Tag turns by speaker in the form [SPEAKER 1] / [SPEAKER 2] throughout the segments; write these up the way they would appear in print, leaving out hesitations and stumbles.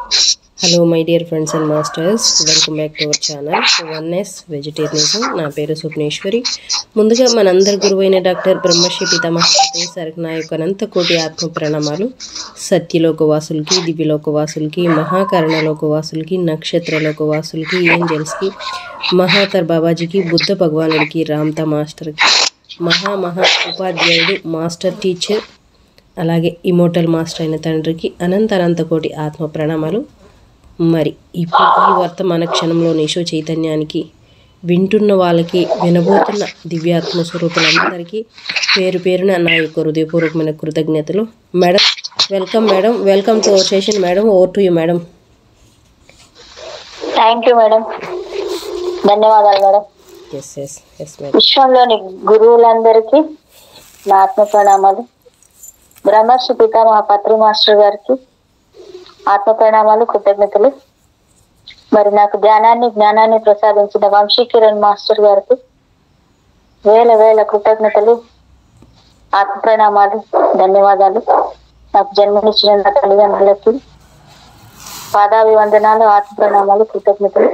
[SPEAKER 1] Hello my dear friends and masters, welcome back to our channel 1S vegetarianism. నా పేరు స్వప్నేశ్వరి. ముందుగా మనందరి గురువైన డాక్టర్ బ్రహ్మశ్రీ పితామహ సార్కి నా యొక్క అనంతకోటి ఆత్మ ప్రణామాలు. సత్యలోకవాసులకి, దివ్యలోకవాసులకి, మహాకరణలోకవాసులకి, నక్షత్రలోకవాసులకి, ఏంజల్స్కి, మహాతర్ బాబాజీకి, బుద్ధ భగవానుడికి, రామ్తా మాస్టర్కి, మహా ఉపాధ్యాయుడు, మాస్టర్ టీచర్, అలాగే ఇమోటల్ మాస్టర్ అయిన తండ్రికి అనంత కోటి ఆత్మ ప్రణామాలు. మరి ఇప్పుడు ఈ వర్తమాన క్షణంలోని ఈశో చైతన్యానికి, వింటున్న వాళ్ళకి, వినబోతున్న దివ్యాత్మ స్వరూపులందరికీ పేరు పేరున నా యొక్క హృదయపూర్వకమైన కృతజ్ఞతలు. Madam welcome to our session. Madam, over to you madam.
[SPEAKER 2] Thank you madam, ధన్యవాదాలు మేడం. విశ్వంలోని గురువులందరికీ నా ఆత్మ ప్రణామాలు. బ్రహ్మశ్రీ పితామహ పత్రి మాస్టర్ గారికి ఆత్మ ప్రణామాలు, కృతజ్ఞతలు. మరి నాకు జ్ఞానాన్ని ప్రసాదించిన వంశీ కిరణ్ మాస్టర్ గారికి వేల కృతజ్ఞతలు, ఆత్మ ప్రణామాలు, ధన్యవాదాలు. నాకు జన్మనిచ్చిన నా తల్లిదండ్రులకి పాదాభివందనాలు, ఆత్మ ప్రణామాలు, కృతజ్ఞతలు.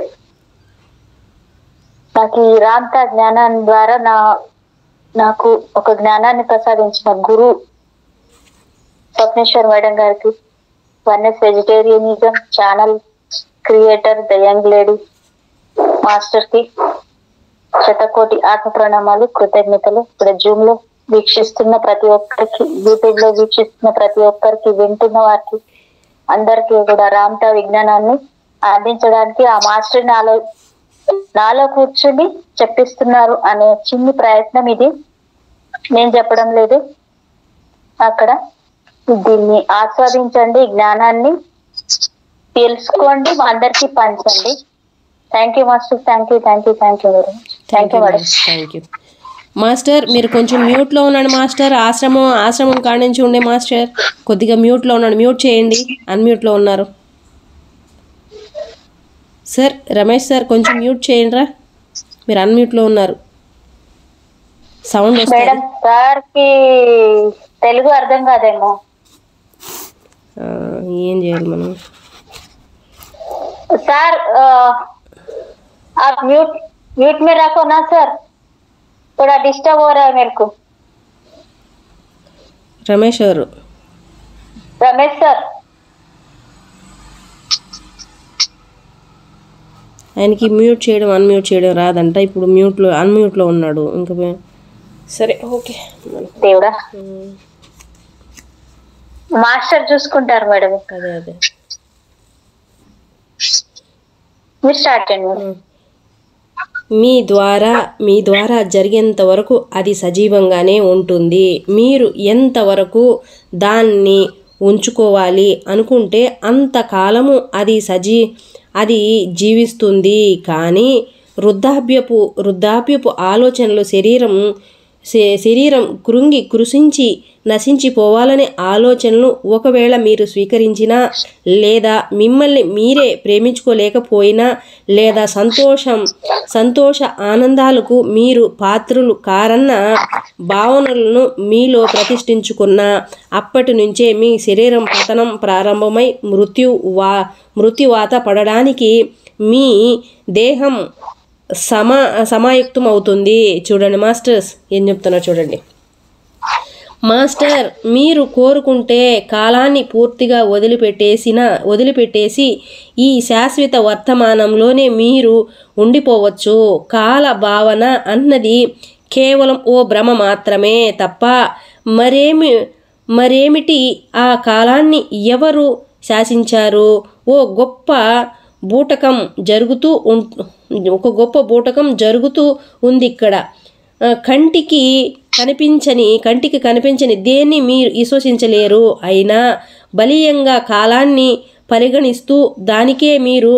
[SPEAKER 2] నాకు ఈ రాంతా జ్ఞానాన్ని ద్వారా నాకు ఒక జ్ఞానాన్ని ప్రసాదించిన గురు స్వప్నేశ్వర్ మేడం గారికి, 1S vegetarianism channel creator the young lady master కి శతకోటి ఆత్మ ప్రణామాలు, కృతజ్ఞతలు. ఇప్పుడు జూమ్ లో వీక్షిస్తున్న ప్రతి ఒక్కరికి, యూట్యూబ్ లో వీక్షిస్తున్న ప్రతి ఒక్కరికి, వింటున్న వారికి అందరికీ కూడా రామ్తా విజ్ఞానాన్ని అందించడానికి ఆ మాస్టర్ నాలో కూర్చుని చెప్పిస్తున్నారు అనే చిన్ని ప్రయత్నం ఇది. నేను చెప్పడం లేదు, అక్కడ దీన్ని ఆస్వాదించండి, జ్ఞానాన్ని తెలుసుకోండి, అందరికీ పంచండి. Thank you master, thank you madam.
[SPEAKER 1] Thank you master. మీరు కొంచెం మ్యూట్లో ఉన్నాడు మాస్టర్. ఆశ్రమం కాడి నుంచి ఉండే మాస్టర్ కొద్దిగా మ్యూట్లో ఉన్నాడు. మ్యూట్ చేయండి, అన్మ్యూట్లో ఉన్నారు సార్. రమేష్ సార్ కొంచెం మ్యూట్ చేయండి రా, మీరు అన్మ్యూట్లో ఉన్నారు. సౌండ్
[SPEAKER 2] మేడం సార్కి తెలుగు అర్థం కాదేమో,
[SPEAKER 1] ఏం చేయాలి మనం?
[SPEAKER 2] सर आप म्यूट में रखो ना सर, थोड़ा डिस्टर्ब हो रहा है मेरे को.
[SPEAKER 1] रमेश सर ఆయనకి మ్యూట్ చేయడం అన్మ్యూట్ చేయడం రాదంట. ఇప్పుడు అన్మ్యూట్లో ఉన్నాడు. ఇంకా సరే, ఓకే.
[SPEAKER 2] దేవుడా, మాస్టర్ చూసుకుంటారు మేడం.
[SPEAKER 1] అదే
[SPEAKER 2] మీరు స్టార్ట్ చేయండి.
[SPEAKER 1] మీ ద్వారా జరిగేంత వరకు అది సజీవంగానే ఉంటుంది. మీరు ఎంతవరకు దాన్ని ఉంచుకోవాలి అనుకుంటే అంతకాలము అది జీవిస్తుంది. కానీ వృద్ధాప్యపు ఆలోచనలు శరీరం కృషించి నశించిపోవాలనే ఆలోచనలు ఒకవేళ మీరు స్వీకరించినా, లేదా మిమ్మల్ని మీరే ప్రేమించుకోలేకపోయినా, లేదా సంతోష ఆనందాలకు మీరు పాత్రులు కారన్న భావనలను మీలో ప్రతిష్ఠించుకున్న అప్పటి నుంచే మీ శరీరం పతనం ప్రారంభమై మృత్యువాత పడడానికి మీ దేహం సమాయుక్తం అవుతుంది. చూడండి మాస్టర్స్ ఏం చెప్తున్నా చూడండి. మాస్టర్, మీరు కోరుకుంటే కాలాన్ని పూర్తిగా వదిలిపెట్టేసి ఈ శాశ్వత వర్తమానంలోనే మీరు ఉండిపోవచ్చు. కాల భావన అన్నది కేవలం ఓ భ్రమ మాత్రమే తప్ప మరేమిటి? ఆ కాలాన్ని ఎవరు శాసించారు? ఒక గొప్ప బూటకం జరుగుతూ ఉంది ఇక్కడ. కంటికి కనిపించని దేన్ని మీరు విశ్వసించలేరు. అయినా బలీయంగా కాలాన్ని పరిగణిస్తూ దానికే మీరు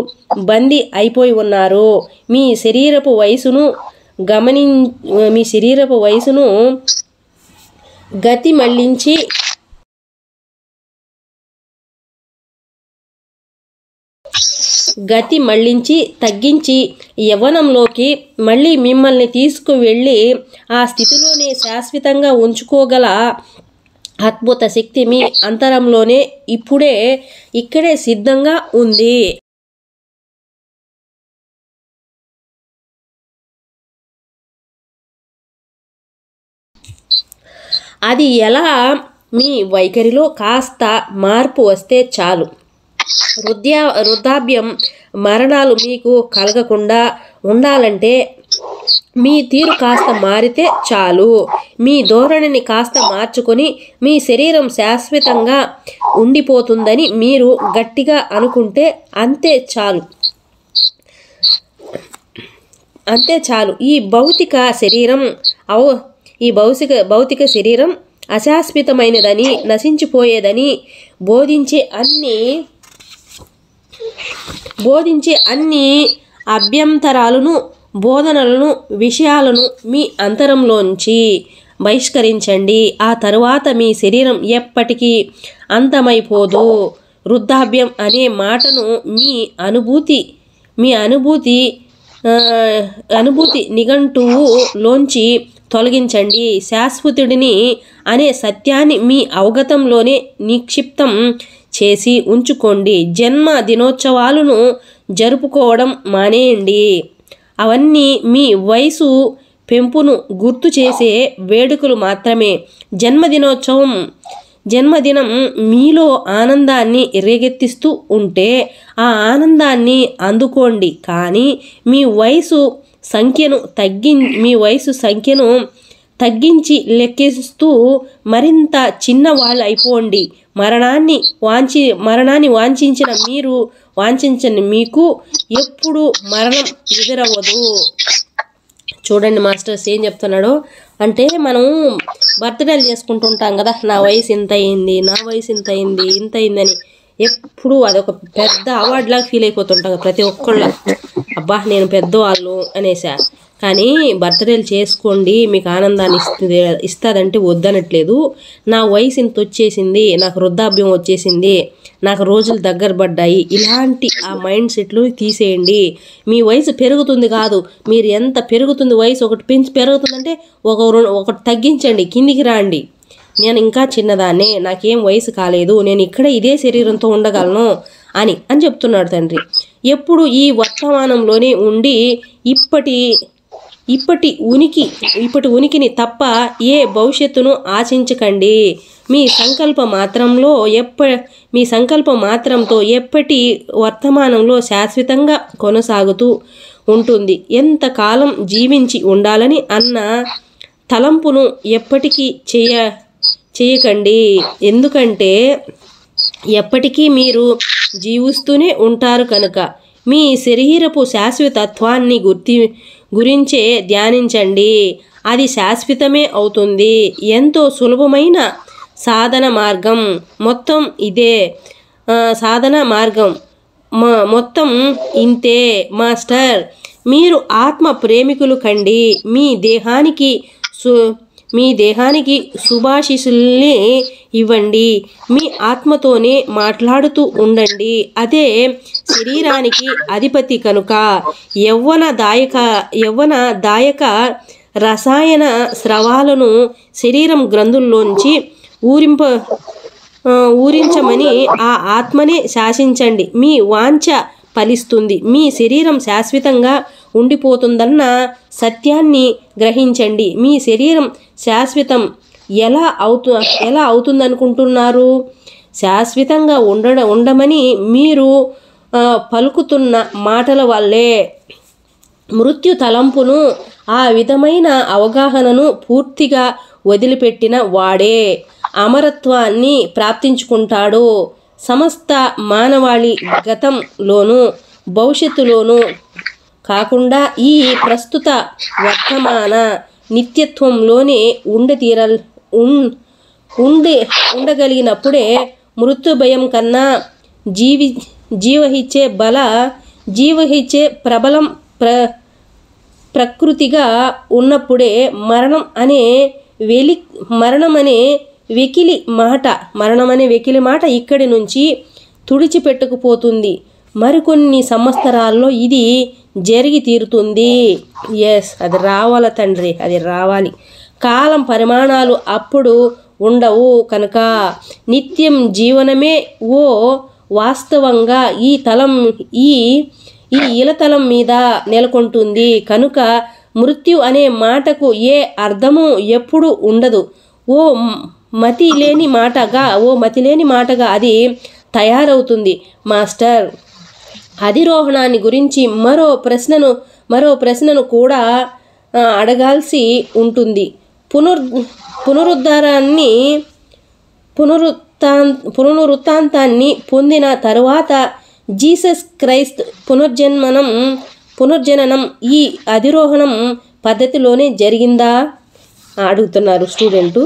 [SPEAKER 1] బందీ అయిపోయి ఉన్నారు. మీ శరీరపు వయసును గతి మళ్లించి తగ్గించి యవ్వనంలోకి మళ్ళీ మిమ్మల్ని తీసుకువెళ్ళి ఆ స్థితిలోనే శాశ్వతంగా ఉంచుకోగల అద్భుత శక్తి మీ అంతరంలోనే ఇక్కడే సిద్ధంగా ఉంది. అది ఎలా? మీ వైఖరిలో కాస్త మార్పు వస్తే చాలు. వృద్ధాప్యం మరణాలు మీకు కలగకుండా ఉండాలంటే మీ తీరు కాస్త మారితే చాలు. మీ ధోరణిని కాస్త మార్చుకొని మీ శరీరం శాశ్వతంగా ఉండిపోతుందని మీరు గట్టిగా అనుకుంటే అంతే చాలు. ఈ భౌతిక శరీరం అశాశ్వతమైనదని, నశించిపోయేదని బోధించే అన్ని అభ్యంతరాలను, బోధనలను, విషయాలను మీ అంతరంలోంచి బహిష్కరించండి. ఆ తరువాత మీ శరీరం ఎప్పటికీ అంతమైపోదు. వృద్ధాప్యం అనే మాటను మీ అనుభూతి నిఘంటువులోంచి తొలగించండి. శాశ్వతుడిని అనే సత్యాన్ని మీ అవగతంలోనే నిక్షిప్తం చేసి ఉంచుకోండి. జన్మ దినోత్సవాలను జరుపుకోవడం మానేయండి. అవన్నీ మీ వయసు పెంపును గుర్తు చేసే వేడుకలు మాత్రమే. జన్మదినం మీలో ఆనందాన్ని రేకెత్తిస్తూ ఉంటే ఆ ఆనందాన్ని అందుకోండి. కానీ మీ వయసు సంఖ్యను తగ్గించి లెక్కిస్తూ మరింత చిన్నవాళ్ళు అయిపోండి. మరణాన్ని వాంఛించని మీకు ఎప్పుడు మరణం ఎదురవ్వదు. చూడండి మాస్టర్స్ ఏం చెప్తున్నాడో. అంటే మనం బర్త్డేలు చేసుకుంటుంటాం కదా, నా వయసు ఇంత అయింది, ఇంత అయిందని ఎప్పుడు అదొక పెద్ద అవార్డు లాగా ఫీల్ అయిపోతుంటాం ప్రతి ఒక్కళ్ళ. అబ్బా నేను పెద్దవాళ్ళు అనేసా. కానీ బర్త్డేలు చేసుకోండి, మీకు ఆనందాన్ని ఇస్తుందంటే వద్దనట్లేదు. నా వయసు ఇంత వచ్చేసింది, నాకు వృద్ధాప్యం వచ్చేసింది, నాకు రోజులు దగ్గర పడ్డాయి, ఇలాంటి ఆ మైండ్ సెట్లు తీసేయండి. మీ వయసు పెరుగుతుంది కాదు, మీరు ఎంత పెరుగుతుంది వయసు, ఒకటి పెరుగుతుందంటే ఒకటి తగ్గించండి, కిందికి రాండి. నేను ఇంకా చిన్నదాన్నే, నాకేం వయసు కాలేదు, నేను ఇక్కడే ఇదే శరీరంతో ఉండగలను అని చెప్తున్నాడు తండ్రి. ఎప్పుడు ఈ వర్తమానంలోనే ఉండి ఇప్పటి ఉనికిని తప్ప ఏ భవిష్యత్తును ఆశించకండి. మీ సంకల్ప మాత్రంతో ఎప్పటి వర్తమానంలో శాశ్వతంగా కొనసాగుతూ ఉంటుంది. ఎంతకాలం జీవించి ఉండాలని అన్న తలంపును ఎప్పటికీ చేయకండి. ఎందుకంటే ఎప్పటికీ మీరు జీవిస్తూనే ఉంటారు కనుక. మీ శరీరపు శాశ్వతత్వాన్ని గురించే ధ్యానించండి. అది శాశ్వతమే అవుతుంది. ఎంతో సులభమైన సాధన మార్గం మొత్తం ఇదే. మొత్తం ఇంతే మాస్టర్. మీరు ఆత్మ ప్రేమికులు కండి. మీ దేహానికి శుభాశీస్సుల్ని ఇవ్వండి. మీ ఆత్మతోనే మాట్లాడుతూ ఉండండి. అదే శరీరానికి అధిపతి కనుక యవ్వనదాయక రసాయన స్రవాలను శరీరం గ్రంథుల్లోంచి ఊరించమని ఆ ఆత్మనే శాసించండి. మీ వాంఛ ఫలిస్తుంది. మీ శరీరం శాశ్వతంగా ఉండిపోతుందన్న సత్యాన్ని గ్రహించండి. మీ శరీరం శాశ్వతం ఎలా అవుతుందనుకుంటున్నారు? శాశ్వతంగా ఉండమని మీరు పలుకుతున్న మాటల వల్లే. మృత్యు తలంపును, ఆ విధమైన అవగాహనను పూర్తిగా వదిలిపెట్టిన వాడే అమరత్వాన్ని ప్రాప్తించుకుంటాడు. సమస్త మానవాళి గతంలోనూ భవిష్యత్తులోనూ కాకుండా ఈ ప్రస్తుత వర్తమాన నిత్యత్వంలోనే ఉండగలిగినప్పుడే మృత్యు భయం కన్నా జీవహిచ్చే ప్రబలం ప్రకృతిగా ఉన్నప్పుడే మరణం అనే వెకిలి మాట ఇక్కడి నుంచి తుడిచిపెట్టుకుపోతుంది. మరికొన్ని సంవత్సరాల్లో ఇది జరిగి తీరుతుంది. ఎస్, అది రావాల తండ్రి, అది రావాలి. కాలం పరిమాణాలు అప్పుడు ఉండవు కనుక నిత్యం జీవనమే ఓ వాస్తవంగా ఈ ఇలతలం మీద నెలకొంటుంది కనుక మృత్యు అనే మాటకు ఏ అర్థము ఎప్పుడు ఉండదు. ఓ మతి లేని మాటగా అది తయారవుతుంది. మాస్టర్, అధిరోహణాన్ని గురించి మరో ప్రశ్నను కూడా అడగాల్సి ఉంటుంది. పునరుత్థానాన్ని పొందిన తరువాత జీసస్ క్రైస్ట్ పునర్జననం ఈ అధిరోహణం పద్ధతిలోనే జరిగిందా అడుగుతున్నారు స్టూడెంటు.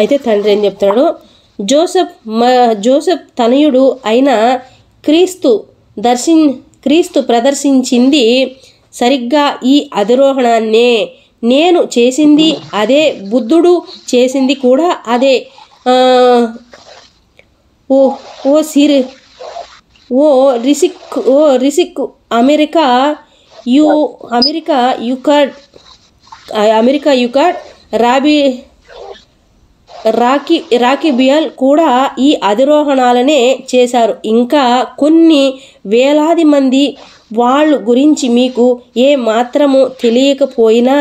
[SPEAKER 1] అయితే తండ్రి ఏం చెప్తున్నాడు, జోసెఫ్ తనయుడు అయిన క్రీస్తు ప్రదర్శించింది సరిగ్గా ఈ అధిరోహణాన్నే. నేను చేసింది అదే, బుద్ధుడు చేసింది కూడా అదే. రిసిక్ అమెరికా యుకాడ్ రాకిబియల్ కూడా ఈ అధిరోహణాలనే చేశారు. ఇంకా కొన్ని వేలాది మంది వాళ్ళ గురించి మీకు ఏ మాత్రము తెలియకపోయినా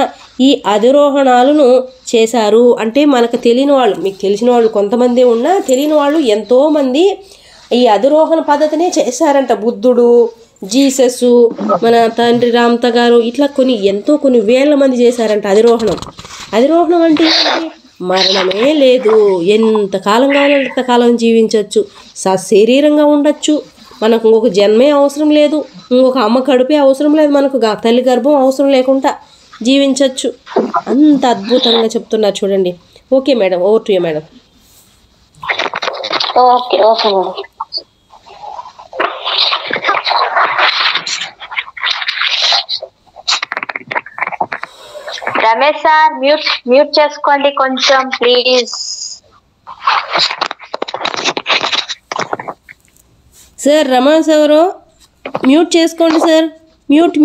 [SPEAKER 1] ఈ అధిరోహణాలను చేశారు. అంటే మనకు తెలియని వాళ్ళు, మీకు తెలిసిన వాళ్ళు కొంతమంది ఉన్నా తెలియని వాళ్ళు ఎంతోమంది ఈ అధిరోహణ పద్ధతినే చేశారంట. బుద్ధుడు, జీసస్, మన తండ్రి రామత గారు, ఇట్లా కొన్ని వేల మంది చేశారంట అధిరోహణం అంటే మరణమే లేదు. ఎంత కాలం కావాలో అంతకాలం జీవించవచ్చు, సశరీరంగా ఉండొచ్చు. మనకు ఇంకొక జన్మే అవసరం లేదు, ఇంకొక అమ్మ కడుపే అవసరం లేదు, మనకు తల్లి గర్భం అవసరం లేకుండా జీవించవచ్చు. అంత అద్భుతంగా చెప్తున్నారు చూడండి. Okay madam, over to you madam.
[SPEAKER 2] Okay madam. Ramesh sir mute చేసుకోండి కొంచెం ప్లీజ్.
[SPEAKER 1] సార్ రమేష్ ఎవరో మ్యూట్ చేసుకోండి సార్. Mute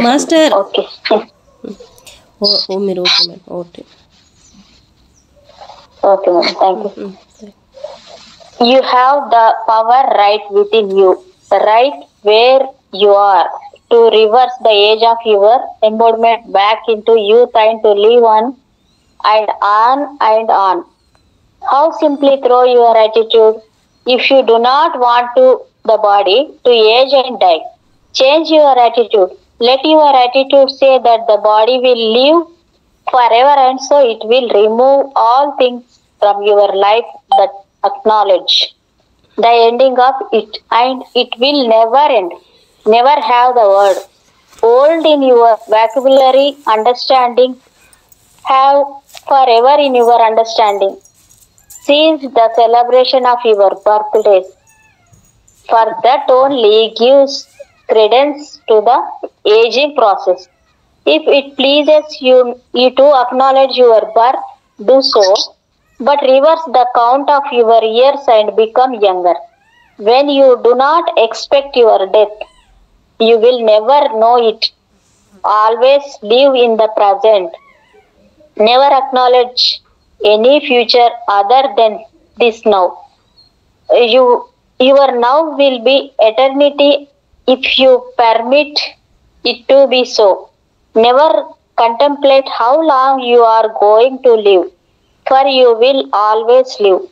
[SPEAKER 1] master.
[SPEAKER 2] ఓకే
[SPEAKER 1] మీరు okay madam.
[SPEAKER 2] Okay madam, thank you. You have the power right within you, right where you are, to reverse the age of your embodiment back into youth and to live on and on and on. How simply through your attitude. If you do not want the body to age and die, change your attitude. Let your attitude say that the body will live forever, and so it will remove all things from your life that acknowledge the ending of it, and it will never end. Never have the word old in your vocabulary. Understanding have forever in your understanding. Seize the celebration of your birthdays, for that only gives credence to the aging process. If it pleases you to acknowledge your birth, do so, but reverse the count of your years and become younger. When you do not expect your death, you will never know it. Always live in the present. Never acknowledge any future other than this now. Your now will be eternity if you permit it to be so. Never contemplate how long you are going to live, for you will always live.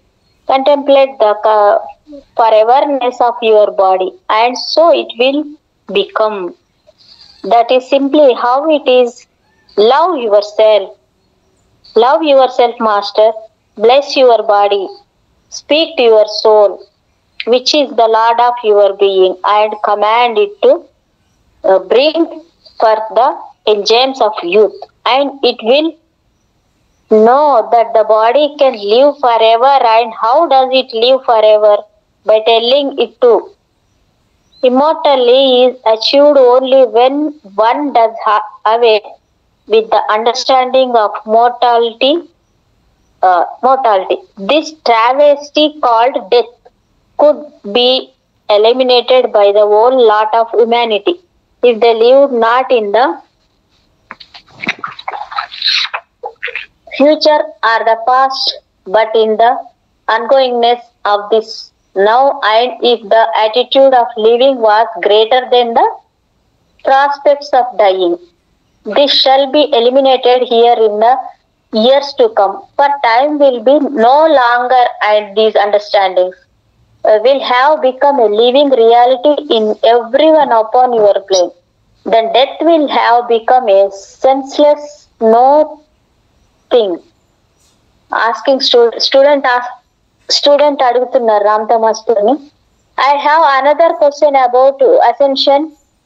[SPEAKER 2] Contemplate the foreverness of your body, and so it will become. That is simply how it is. Love yourself. Love yourself, Master. Bless your body. Speak to your soul, which is the Lord of your being, and command it to bring forth the enzymes of youth, and it will know that the body can live forever. And how does it live forever? By telling it to. Immortality is achieved only when one does away with the understanding of mortality. This travesty called death could be eliminated by the whole lot of humanity if they lived not in the future or the past, but in the ongoingness of this now, and if the attitude of living was greater than the prospects of dying, this shall be eliminated here in the years to come. For time will be no longer, and these understandings will have become a living reality in everyone upon your plane. Then death will have become a senseless no thing. Asking student అడుగుతున్నారు రామ్తా మాస్టర్ని. I have another question about ascension.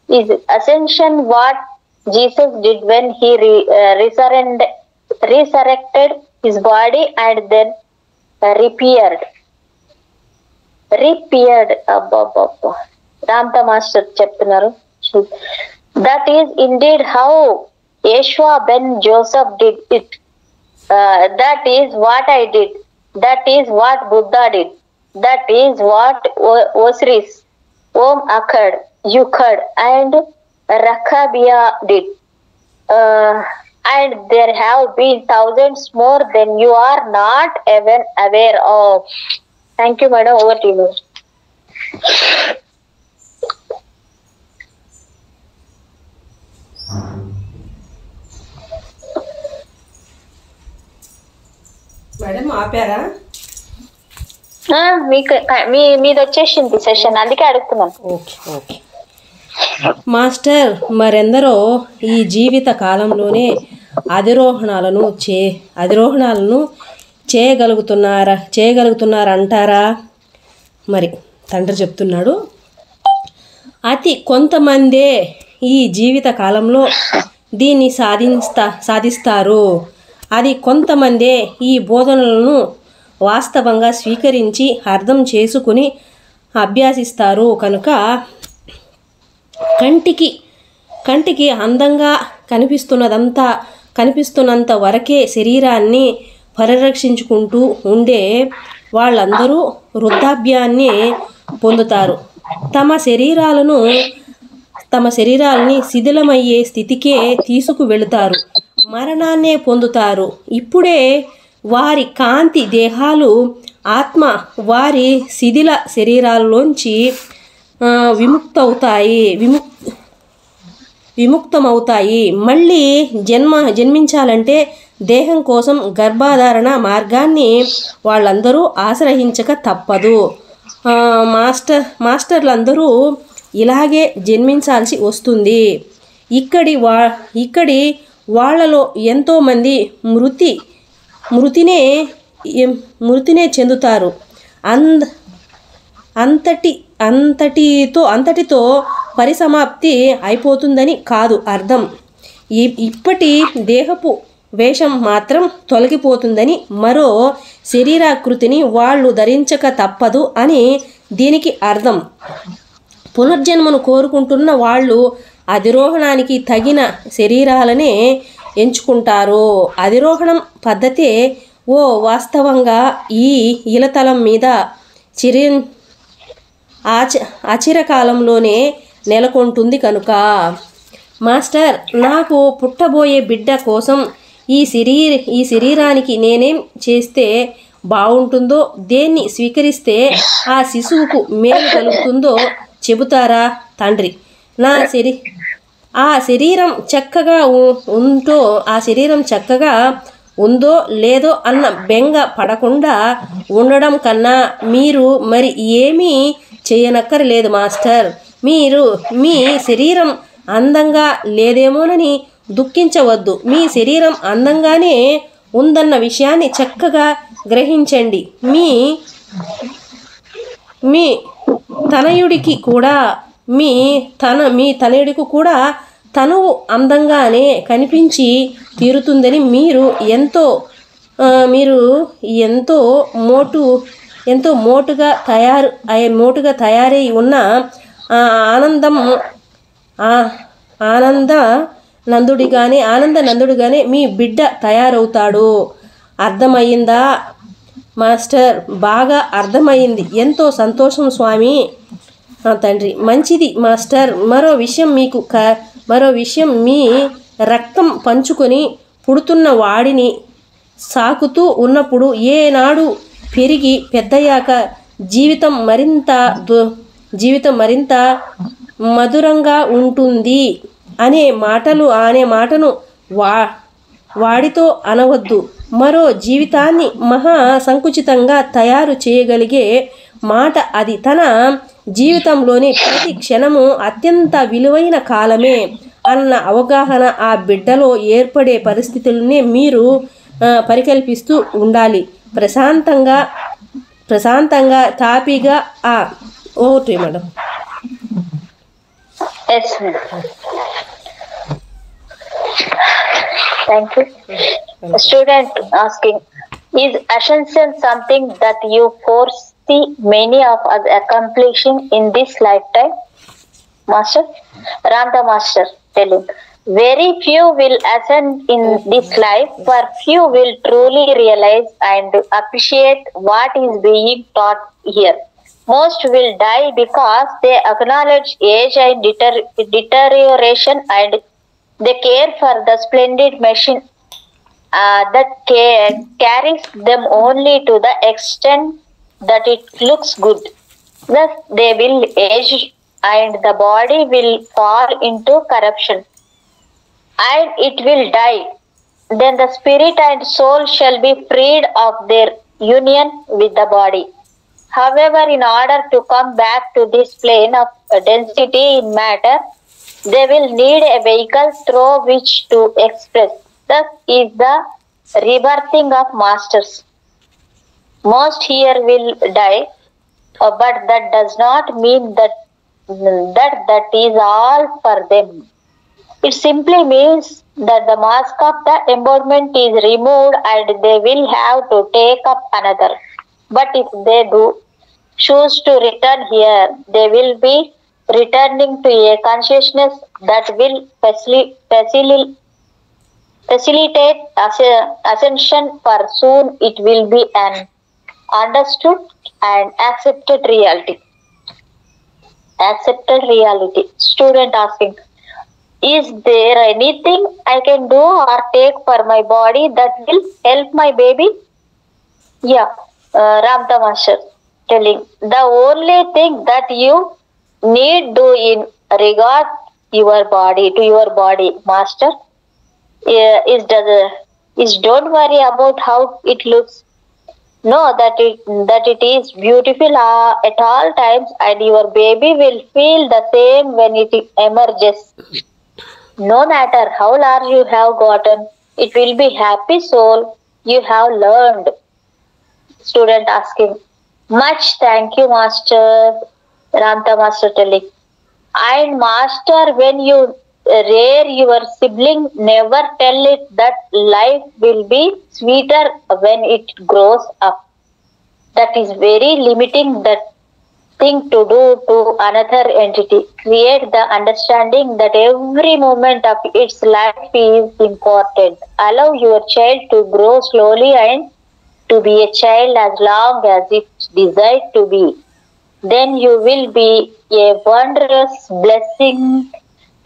[SPEAKER 2] Is ascension what Jesus did when he resurrected his body and then repaired? అబ్బా Ramtha master చెప్తున్నారు. That is indeed how Yeshua ben Joseph did it. That is what I did. That is what Buddha did. That is what Osiris, Om Akkad, Yukkad and Rakhabia did. And there have been thousands more than you are not even aware of. Thank you, madam. Over to you.
[SPEAKER 1] Madam ఆపారా?
[SPEAKER 2] మీకు మీది వచ్చేసింది session, అందుకే అడుగుతున్నాను.
[SPEAKER 1] Okay okay master, మరెందరో ఈ జీవిత కాలంలోనే అధిరోహణాలను చేయగలుగుతున్నారంటారా? మరి తండ్రి చెప్తున్నాడు, అతి కొంతమందే ఈ జీవిత కాలంలో దీన్ని సాధిస్తారు. అది కొంతమందే ఈ బోధనలను వాస్తవంగా స్వీకరించి అర్థం చేసుకుని అభ్యాసిస్తారు. కనుక కంటికి అందంగా కనిపిస్తున్నంత వరకే శరీరాన్ని పరిరక్షించుకుంటూ ఉండే వాళ్ళందరూ వృద్ధాప్యాన్ని పొందుతారు. తమ శరీరాలని శిథిలమయ్యే స్థితికే తీసుకువెళుతారు, మరణాన్నే పొందుతారు. ఇప్పుడే వారి కాంతి దేహాలు ఆత్మ వారి శిథిల శరీరాల్లోంచి విముక్తమవుతాయి. మళ్ళీ జన్మించాలంటే దేహం కోసం గర్భధారణ మార్గాన్ని వాళ్ళందరూ ఆశ్రయించక తప్పదు. మాస్టర్లందరూ ఇలాగే జన్మించాల్సి వస్తుంది. ఇక్కడి వాళ్ళలో ఎంతోమంది మృతినే చెందుతారు. అంతటితో పరిసమాప్తి అయిపోతుందని కాదు అర్థం. ఇప్పటి దేహపు వేషం మాత్రం తొలగిపోతుందని, మరో శరీరాకృతిని వాళ్ళు ధరించక తప్పదు అని దీనికి అర్థం. పునర్జన్మను కోరుకుంటున్న వాళ్ళు అధిరోహణానికి తగిన శరీరాలనే ఎంచుకుంటారు. అధిరోహణం పద్ధతే వాస్తవంగా ఈ ఇలతలం మీద అచిరకాలంలోనే నెలకొంటుంది. కనుక మాస్టర్, నాకు పుట్టబోయే బిడ్డ కోసం ఈ శరీరానికి నేనేం చేస్తే బాగుంటుందో, దేన్ని స్వీకరిస్తే ఆ శిశువుకు మేలు కలుగుతుందో చెబుతారా తండ్రి? ఆ శరీరం చక్కగా ఉందో లేదో అన్న బెంగ పడకుండా ఉండడం కన్నా మీరు మరి ఏమీ చేయనక్కర్లేదు మాస్టర్. మీరు మీ శరీరం అందంగా లేదేమోనని దుఃఖించవద్దు. మీ శరీరం అందంగానే ఉందన్న విషయాన్ని చక్కగా గ్రహించండి. మీ తనయుడికి కూడా తనువు అందంగానే కనిపించి తీరుతుందని మీరు ఎంతో మోటుగా తయారై ఉన్న ఆనంద నందుడిగానే మీ బిడ్డ తయారవుతాడు. అర్థమయ్యిందా మాస్టర్? బాగా అర్థమయ్యింది. ఎంతో సంతోషం స్వామి. తండ్రి: మంచిది మాస్టర్. మరో విషయం, మీ రక్తం పంచుకొని పుడుతున్న సాకుతూ ఉన్నప్పుడు ఏనాడు పెరిగి పెద్దయ్యాక జీవితం మరింత మధురంగా ఉంటుంది అనే మాటను వాడితో అనవద్దు. మరో జీవితాన్ని మహా సంకుచితంగా తయారు చేయగలిగే మాట అది. తన జీవితంలోని ప్రతి క్షణము అత్యంత విలువైన కాలమే అన్న అవగాహన ఆ బిడ్డలో ఏర్పడే పరిస్థితులనే మీరు పరికల్పిస్తూ ఉండాలి. ప్రశాంతంగా తాపీగా okay madam.
[SPEAKER 2] Yes, madam. Thank you. A student asking, is ascension something that you foresee many of us accomplishing in this lifetime? Master? Ranta Master telling, very few will ascend in this life, for few will truly realize and appreciate what is being taught here. Most will die because they acknowledge age and deterioration, and they care for the splendid machine that carries them only to the extent that it looks good. Thus they will age and the body will fall into corruption and it will die. Then the spirit and soul shall be freed of their union with the body. However, in order to come back to this plane of density in matter, they will need a vehicle through which to express. Thus is the rebirthing of masters. Most here will die, but that does not mean that is all for them. It simply means that the mask of the embodiment is removed and they will have to take up another. But if they do choose to return here, they will be returning to a consciousness that will facilitate ascension, for soon it will be an understood and accepted reality. Student asking, is there anything I can do or take for my body that will help my baby? Yeah, Ramta Master telling, the only thing that you need do in regard to your body, Master, is don't worry about how it looks. Know that it is beautiful at all times, and your baby will feel the same when it emerges. No matter how large you have gotten, it will be happy soul you have learned. Student asking, much thank you, Master. Ranta Master telling, and Master, when you rear your sibling, never tell it that life will be sweeter when it grows up. That is very limiting that thing to do to another entity. Create the understanding that every moment of its life is important. Allow your child to grow slowly and to be a child as long as it desires to be. Then you will be a wondrous blessing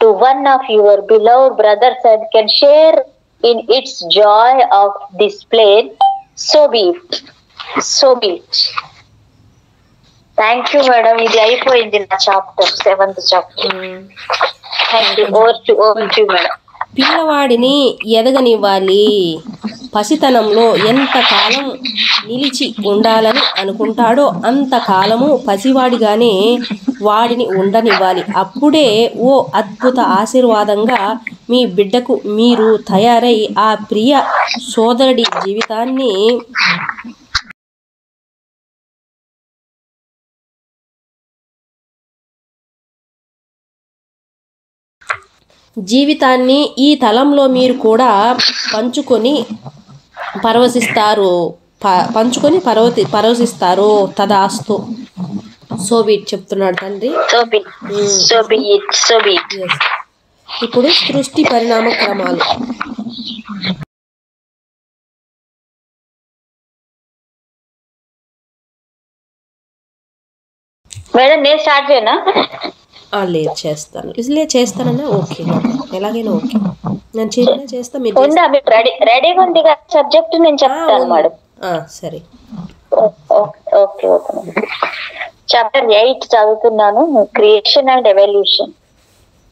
[SPEAKER 2] to one of your beloved brothers and can share in its joy of this plane. So be it. Thank you madam. ఇది అయిపోయింది నా chapter, 7th chapter. Thank you. Over to madam.
[SPEAKER 1] పిల్లవాడిని ఎదగనివ్వాలి. పసితనంలో ఎంతకాలం నిలిచి ఉండాలని అనుకుంటాడో అంతకాలము పసివాడిగానే వాడిని ఉండనివ్వాలి. అప్పుడే ఓ అద్భుత ఆశీర్వాదంగా మీ బిడ్డకు మీరు తయారై ఆ ప్రియ సోదరుడి జీవితాన్ని ఈ తలంలో మీరు కూడా పంచుకొని పరవశిస్తారు. తదాస్తు. సోబీట్ చెప్తున్నాడు తండ్రి. ఇప్పుడు సృష్టి పరిణామ క్రమాలు.
[SPEAKER 2] మేడం నేను స్టార్ట్ చేయనా?
[SPEAKER 1] లేదు చేస్తాను, లేదు చేస్తానన్నా ఓకే, ఎలాగైనా ఓకే, నేను చెప్పినా చేస్తా. మీరు
[SPEAKER 2] ఉందా మీకు రెడీగా ఉంది కదా సబ్జెక్ట్? నేను చెప్తాను మేడం.
[SPEAKER 1] సరే.
[SPEAKER 2] Okay okay. చాప్టర్ 8 చదువుతున్నాను. Creation and evolution.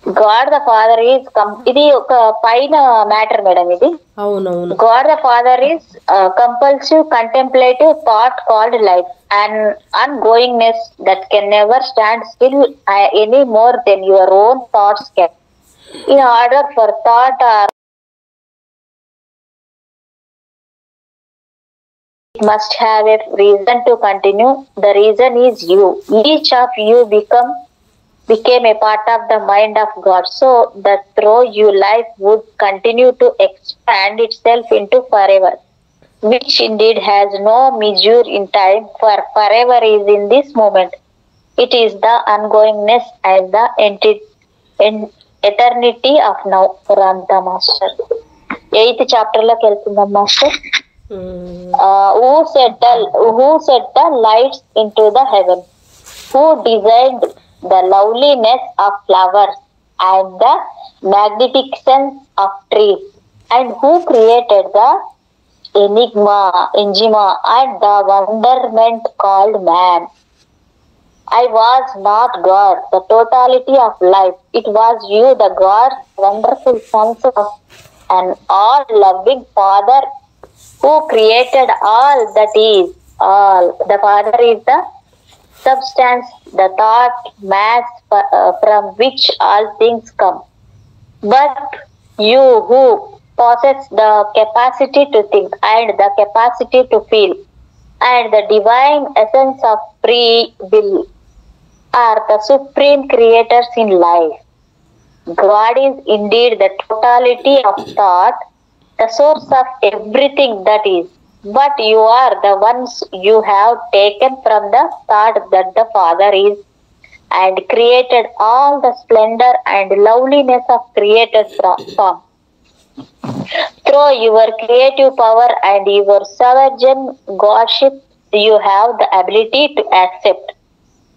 [SPEAKER 2] God the Father is ఇది ఒక పైన మ్యాటర్ మేడం ఇది.
[SPEAKER 1] అవునవును.
[SPEAKER 2] God the Father is compulsive contemplative thought called life, an ongoingness that can never stand still any more than your own thoughts can. In order for thought or it must have a reason to continue. The reason is you. Each of you became a part of the mind of God, so that through you life would continue to expand itself into forever, which indeed has no measure in time, for forever is in this moment. It is the ongoingness and the eternity of now. Ranta Master. 8th chapter loki veltundam Master. Who set the lights into the heaven? Who designed the loveliness of flowers and the magnificence of trees? And who created the enigma and the wonderment called man? I was not God, the totality of life. It was you, the God's wonderful sons of an all-loving Father who created all that is all. The Father is the substance, the thought mass from which all things come. But you who possess the capacity to think and the capacity to feel and the divine essence of free will are the supreme creators in life. God is indeed the totality of thought, the source of everything that is. But you are the ones you have taken from the thought that the Father is and created all the splendor and loveliness of created form. Through your creative power and your sovereign Godship, you have the ability to accept,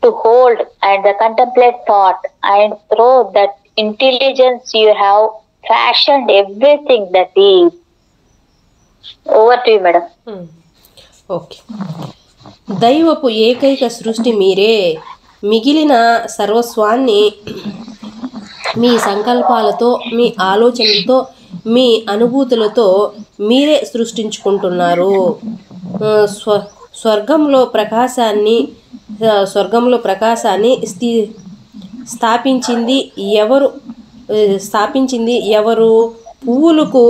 [SPEAKER 2] to hold and contemplate thought, and through that intelligence you have fashioned everything that is. Over to you, madam.
[SPEAKER 1] Okay. దైవపు ఏకైక సృష్టి మీరే. మిగిలిన సర్వస్వాన్ని మీ సంకల్పాలతో, మీ ఆలోచనలతో, మీ అనుభూతులతో మీరే సృష్టించుకుంటున్నారు. స్వర్గంలో ప్రకాశాన్ని స్థాపించింది ఎవరు? పువ్వులకు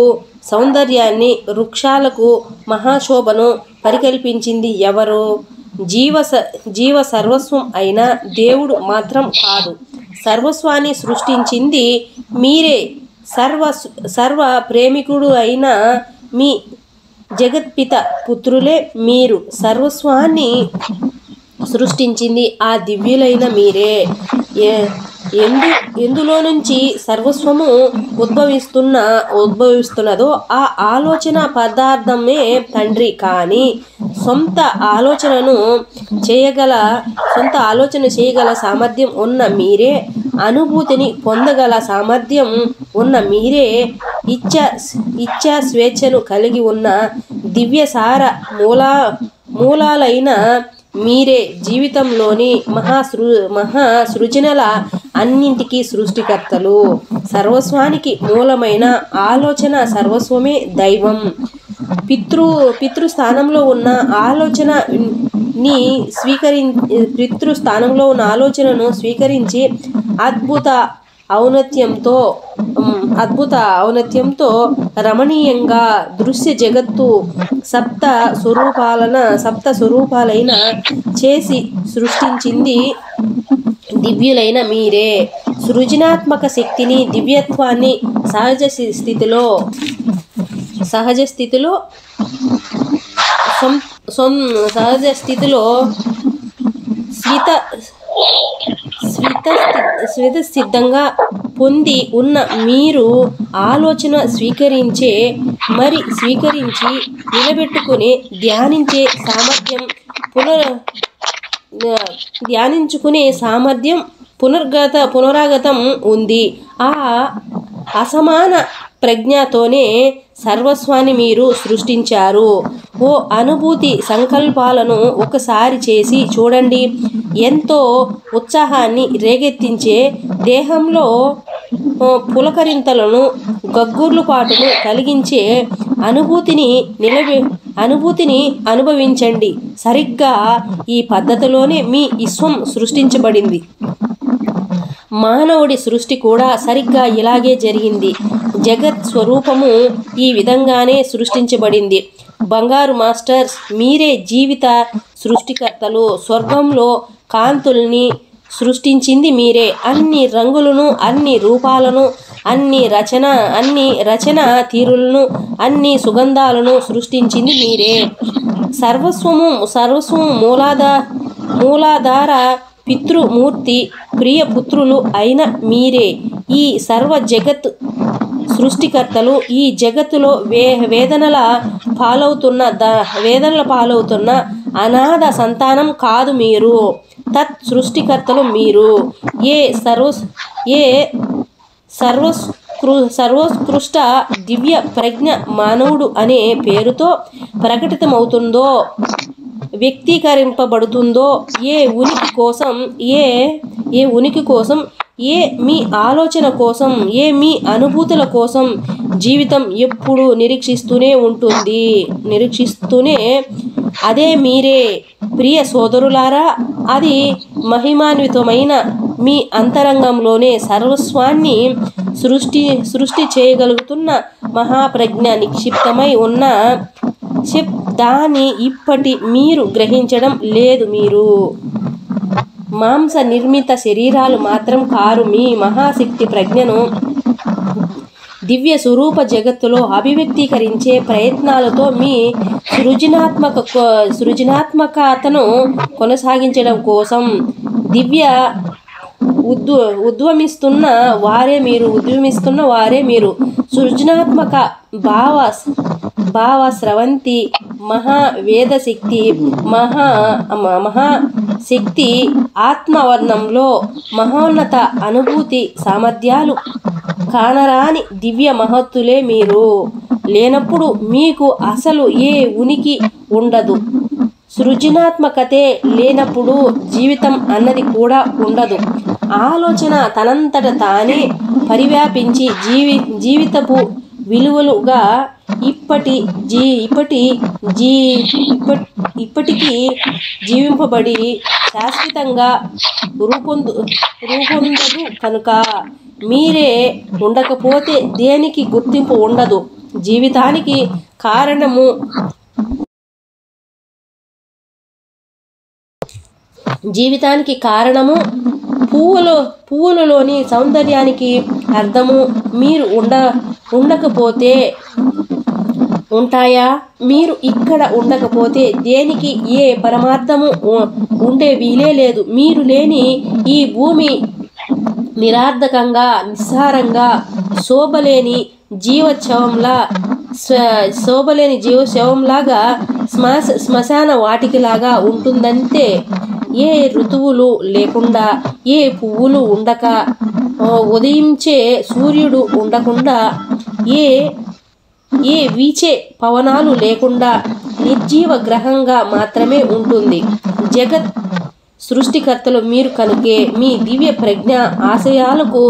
[SPEAKER 1] సౌందర్యాన్ని, వృక్షాలకు మహాశోభను పరికల్పించింది ఎవరు? జీవ సర్వస్వం అయిన దేవుడు మాత్రం కాదు. సర్వస్వాన్ని సృష్టించింది మీరే. సర్వ ప్రేమికుడు అయిన మీ జగత్పిత పుత్రులే మీరు. సర్వస్వాన్ని సృష్టించింది ఆ దివ్యులైన మీరే. ఎందులో నుంచి సర్వస్వము ఉద్భవిస్తున్నదో ఆ ఆలోచన పదార్థమే తండ్రి. కానీ సొంత ఆలోచన చేయగల సామర్థ్యం ఉన్న మీరే, అనుభూతిని పొందగల సామర్థ్యం ఉన్న మీరే, ఇచ్చా స్వేచ్ఛను కలిగి ఉన్న దివ్యసార మూలాలైన మీరే, జీవితంలోని మహాసృజనల అన్నింటికీ సృష్టికర్తలు. సర్వస్వానికి మూలమైన ఆలోచన సర్వస్వమే దైవం. పితృస్థానంలో ఉన్న ఆలోచనను స్వీకరించి అద్భుత ఔన్నత్యంతో రమణీయంగా దృశ్య జగత్తు సప్త స్వరూపాలైన చేసి సృష్టించింది దివ్యులైన మీరే. సృజనాత్మక శక్తిని, దివ్యత్వాన్ని సహజ స్థితిలో స్వతసిద్ధంగా పొంది ఉన్న మీరు ఆలోచన స్వీకరించి నిలబెట్టుకుని ధ్యానించుకునే సామర్థ్యం పునరాగతం ఉంది. ఆ అసమాన ప్రజ్ఞతోనే సర్వస్వాన్ని మీరు సృష్టించారు. ఓ అనుభూతి సంకల్పాలను ఒకసారి చేసి చూడండి. ఎంతో ఉత్సాహాన్ని రేకెత్తించే, దేహంలో పులకరింతలను, గగ్గుర్లుపాటును కలిగించే అనుభూతిని అనుభవించండి. సరిగ్గా ఈ పద్ధతిలోనే మీ విశ్వం సృష్టించబడింది. మానవుడి సృష్టి కూడా సరిగ్గా ఇలాగే జరిగింది. జగత్ స్వరూపము ఈ విధంగానే సృష్టించబడింది. బంగారు మాస్టర్స్, మీరే జీవిత సృష్టికర్తలు. స్వర్గంలో కాంతుల్ని సృష్టించింది మీరే. అన్ని రంగులను, అన్ని రూపాలను, అన్ని రచన తీరులను, అన్ని సుగంధాలను సృష్టించింది మీరే. సర్వస్వము మూలాధార పితృమూర్తి ప్రియపుత్రులు అయిన మీరే ఈ సర్వ జగత్ సృష్టికర్తలు. ఈ జగత్తులో వేదనల పాలవుతున్న అనాథ సంతానం కాదు మీరు. తత్ సృష్టికర్తలు మీరు. సర్వోత్కృష్ట దివ్య ప్రజ్ఞ మానవుడు అనే పేరుతో ప్రకటితమవుతుందో, వ్యక్తీకరింపబడుతుందో, ఏ ఉనికి కోసం, ఏ మీ ఆలోచన కోసం, ఏ మీ అనుభూతుల కోసం జీవితం ఎప్పుడూ నిరీక్షిస్తూనే అదే మీరే. ప్రియ సోదరులారా, అది మహిమాన్వితమైన మీ అంతరంగంలోనే సర్వస్వాన్ని సృష్టి చేయగలుగుతున్న మహాప్రజ్ఞ నిక్షిప్తమై ఉన్న దాన్ని ఇప్పటి మీరు గ్రహించడం లేదు. మీరు మాంస నిర్మిత శరీరాలు మాత్రం కారు. మీ మహాశక్తి ప్రజ్ఞను దివ్య స్వరూప జగత్తులో అభివ్యక్తీకరించే ప్రయత్నాలతో మీ సృజనాత్మకతను కొనసాగించడం కోసం ఉద్యమిస్తున్న వారే మీరు. సృజనాత్మక భావ స్రవంతి మహావేదశక్తి, మహాశక్తి ఆత్మవర్ణంలో మహోన్నత అనుభూతి సామర్థ్యాలు కానరాని దివ్య మహత్తులే మీరు. లేనప్పుడు మీకు అసలు ఏ ఉనికి ఉండదు. సృజనాత్మకతే లేనప్పుడు జీవితం అన్నది కూడా ఉండదు. ఆలోచన తనంతట తానే పరివ్యాపించి జీవితపు విలువలుగా ఇప్పటికీ జీవింపబడి శాశ్వతంగా రూపొందదు కనుక మీరే ఉండకపోతే దేనికి గుర్తింపు ఉండదు. జీవితానికి కారణము పువ్వులలోని సౌందర్యానికి అర్థము మీరు ఉండకపోతే ఉంటాయా? మీరు ఇక్కడ ఉండకపోతే దేనికి ఏ పరమార్థము ఉండే వీలే లేదు. మీరు లేని ఈ భూమి నిరార్థకంగా, నిస్సారంగా, శోభలేని జీవశవంలాగా శ్మశాన వాటికలాగా ఉంటుందంటే, ఏ ఋతువులు లేకుండా, ఏ పువ్వులు ఉండక, ఉదయించే సూర్యుడు ఉండకుండా, ఏ వీచే పవనాలు లేకుండా నిర్జీవ గ్రహంగా మాత్రమే ఉంటుంది. జగత్ సృష్టికర్తలు మీరు కనుకే మీ దివ్య ప్రజ్ఞ ఆశయాలకు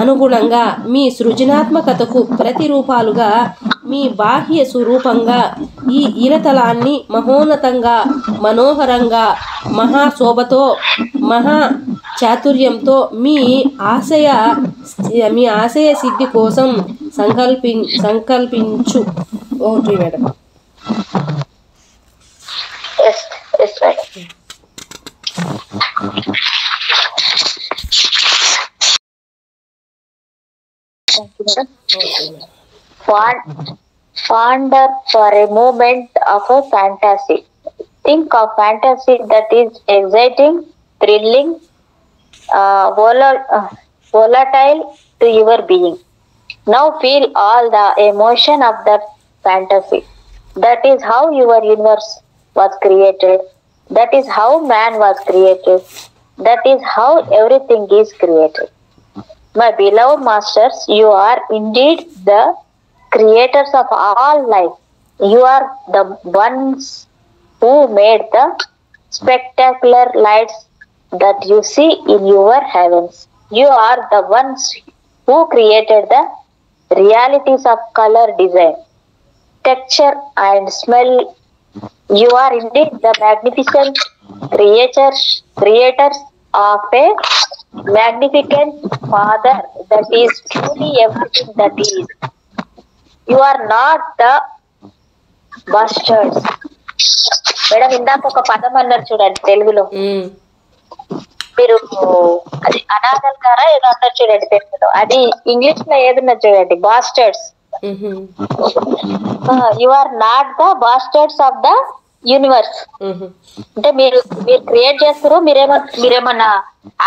[SPEAKER 1] అనుగుణంగా, మీ సృజనాత్మకతకు ప్రతిరూపాలుగా, మీ బాహ్య స్వరూపంగా ఈ ఇలతలాన్ని మహోన్నతంగా, మనోహరంగా, మహాశోభతో, మహా చాతుర్యంతో మీ ఆశయ సిద్ధి కోసం సంకల్పించు. Okay madam.
[SPEAKER 2] Wander for a moment of a fantasy. Think of fantasy that is exciting, thrilling, volatile to your being. Now feel all the emotion of that fantasy. That is how your universe was created. That is how man was created. That is how everything is created. My beloved masters, you are indeed the creators of all life. You are the ones who made the spectacular lights that you see in your heavens. You are the ones who created the realities of color design, texture and smell. You are indeed the magnificent creators of a magnificent Father that is truly everything that is. You are not the bastards. Madam ఇందాక ఒక పదం అన్నారు చూడండి తెలుగులో, మీరు అది అనాథలు కారా ఏదో అన్నారు చూడండి తెలుగులో, అది ఇంగ్లీష్ లో ఏదన్నా చూడండి, bastards. You are not the bastards of the universe. అంటే మీరు క్రియేట్ చేస్తారు, మీరేమన్నా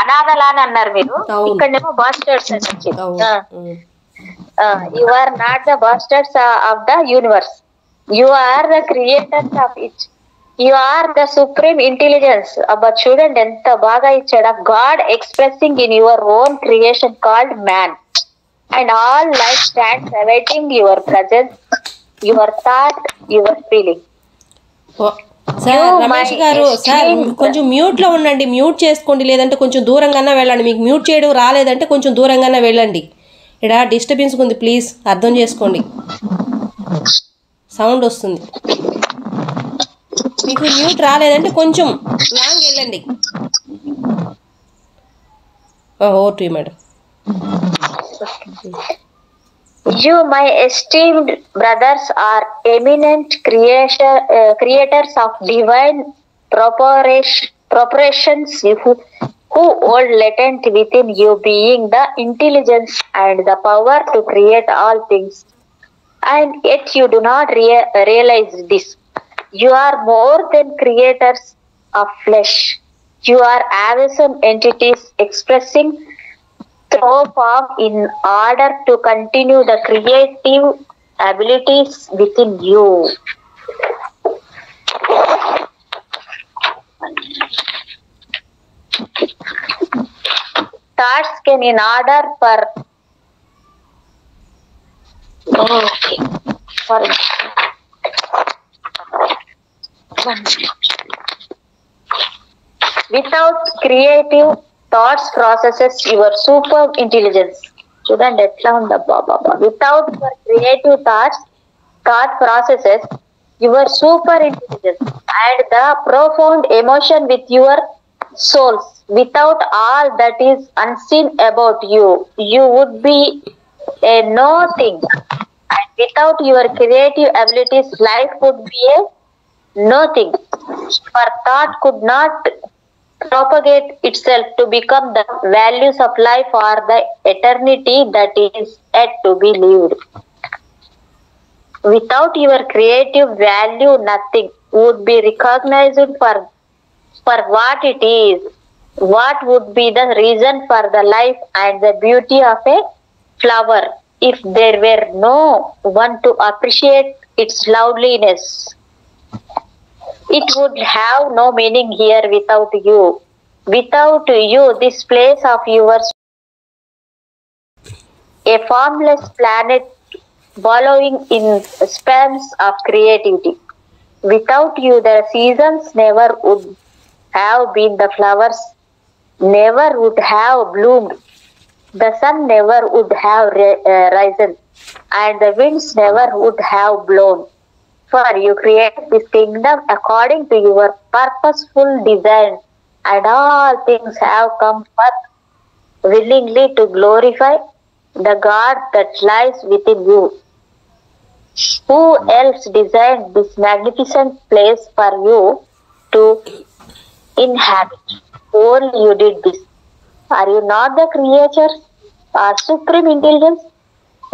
[SPEAKER 2] అనాథలా అని అన్నారు మీరు, ఇక్కడేమో బాస్టర్డ్స్ అని వచ్చింది. You are not the bastards of the universe. You are the creators of it. You are the supreme intelligence. అబ్బా చూడండి ఎంత బాగా ఇచ్చాడు. God expressing in your own creation called man. And all life stands awaiting your presence, your thought, your feeling.
[SPEAKER 1] Sir Ramesh గారు, sir కొంచెం మ్యూట్లో ఉండండి, mute చేసుకోండి, లేదంటే కొంచెం దూరంగానే వెళ్ళండి. మీకు మ్యూట్ చేయడం రాలేదంటే కొంచెం దూరంగానే వెళ్ళండి. ఇక్కడ డిస్టర్బెన్స్ ఉంది, ప్లీజ్ అర్థం చేసుకోండి, సౌండ్ వస్తుంది. మీకు మ్యూట్ రాలేదంటే కొంచెం లాంగ్ వెళ్ళండి. Over to you madam.
[SPEAKER 2] You, my esteemed brothers, are eminent creators of divine proportions who hold latent within you being the intelligence and the power to create all things. And yet you do not realize this. You are more than creators of flesh. You are awesome entities expressing through form in order to continue the creative abilities within you. Thoughts can in order for without creative thoughts processes your super intelligence. చూడండి ఎట్లా ఉందబ్బా బాబా. Without your creative thought processes your super intelligence and the profound emotion with your souls. Without all that is unseen about you, you would be a nothing. And without your creative abilities, life would be a nothing. For thought could not propagate itself to become the values of life or the eternity that is yet to be lived. Without your creative value, nothing would be recognized for what it is. What would be the reason for the life and the beauty of a flower if there were no one to appreciate its loveliness? It would have no meaning here without you. Without you, this place of yours, a formless planet wallowing in spans of creativity. Without you, the seasons never would have been, the flowers never would have bloomed, the sun never would have risen, and the winds never would have blown. For you create this kingdom according to your purposeful design, and all things have come forth willingly to glorify the God that lies within you. Who else designed this magnificent place for you to inhabit? Only you did this. Are you not the creatures or supreme intelligence?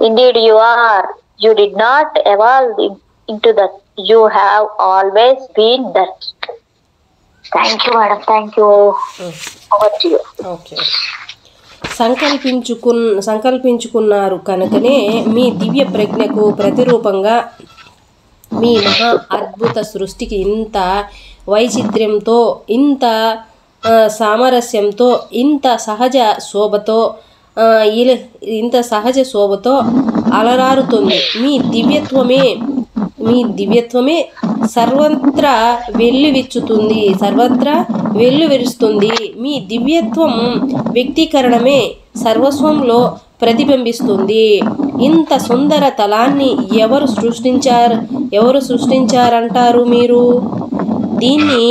[SPEAKER 2] Indeed you are. You did not evolve into that. You have always been that. Thank you, madam. Thank you. Over to you.
[SPEAKER 1] Okay. సంకల్పించుకున్నారు కనుకనే మీ దివ్య ప్రజ్ఞకు ప్రతిరూపంగా మీ మహా అద్భుత సృష్టికి ఇంత వైచిత్ర్యంతో, ఇంత సామరస్యంతో ఇంత సహజ శోభతో అలరారుతుంది. మీ దివ్యత్వమే సర్వత్రా వెల్లువిరుస్తుంది. మీ దివ్యత్వం వ్యక్తీకరణమే సర్వస్వంలో ప్రతిబింబిస్తుంది. ఇంత సుందర తలాన్ని ఎవరు సృష్టించారంటారు మీరు? దీన్ని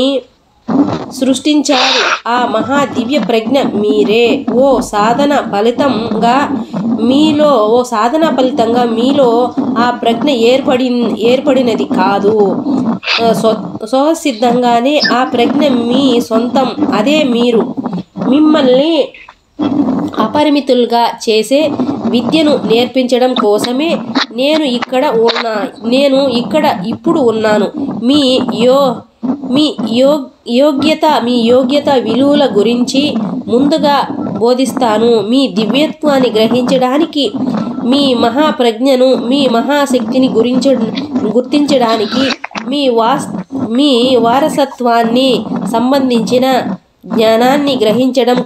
[SPEAKER 1] సృష్టించారు ఆ మహా దివ్య ప్రజ్ఞ మీరే. ఓ సాధన ఫలితంగా మీలో ఆ ప్రజ్ఞ ఏర్పడినది కాదు. స్వసిద్ధంగానే ఆ ప్రజ్ఞ మీ సొంతం. అదే మీరు. మిమ్మల్ని అపరిమితులుగా చేసే విద్యను నేర్పించడం కోసమే నేను ఇక్కడ ఇప్పుడు ఉన్నాను. మీ యోగ్యత విలువల గురించి ముందుగా బోధిస్తాను. మీ దివ్యత్వాన్ని గ్రహించడానికి, మీ మహాప్రజ్ఞను, మీ మహాశక్తిని గుర్తించడానికి, మీ వారసత్వాన్ని సంబంధించిన జ్ఞానాన్ని గ్రహించడం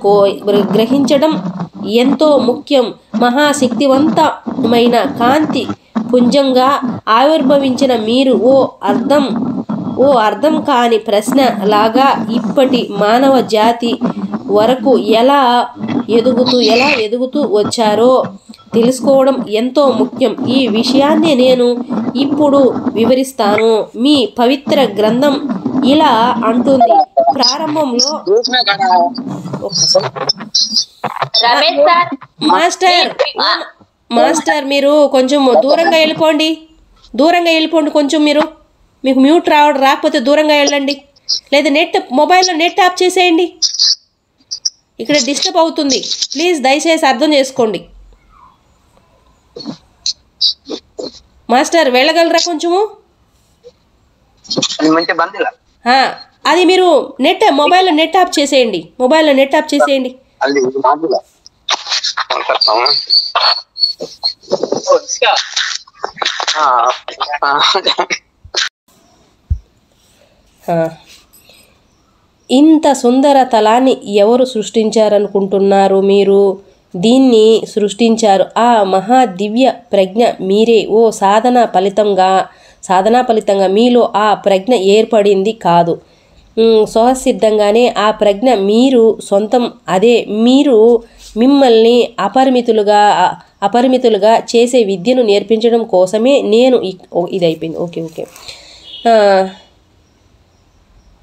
[SPEAKER 1] ఎంతో ముఖ్యం. మహాశక్తివంతమైన కాంతి పుంజంగా ఆవిర్భవించిన మీరు ఓ అర్థం కాని ప్రశ్న లాగా ఇప్పటి మానవ జాతి వరకు ఎలా ఎదుగుతూ వచ్చారో తెలుసుకోవడం ఎంతో ముఖ్యం. ఈ విషయాన్ని నేను ఇప్పుడు వివరిస్తాను. మీ పవిత్ర గ్రంథం ఇలా అంటుంది. ప్రారంభంలో మాస్టర్ మీరు కొంచెం దూరంగా వెళ్ళిపోండి. కొంచెం మీకు మ్యూట్ రాకపోతే దూరంగా వెళ్ళండి. లేదా మొబైల్లో నెట్ ఆఫ్ చేసేయండి. ఇక్కడ డిస్టర్బ్ అవుతుంది. ప్లీజ్ దయచేసి అర్థం చేసుకోండి. మాస్టర్ వెళ్ళగలరా కొంచెము? అది మీరు మొబైల్లో నెట్ ఆఫ్ చేసేయండి. ఇంత సుందర తలాన్ని ఎవరు సృష్టించారనుకుంటున్నారు మీరు? దీన్ని సృష్టించారు ఆ మహా దివ్య ప్రజ్ఞ మీరే. ఓ సాధన ఫలితంగా మీలో ఆ ప్రజ్ఞ ఏర్పడింది కాదు. స్వసిద్ధంగానే ఆ ప్రజ్ఞ మీరు సొంతం. అదే మీరు. మిమ్మల్ని అపరిమితులుగా చేసే విద్యను నేర్పించడం కోసమే నేను ఇది అయిపోయింది. ఓకే.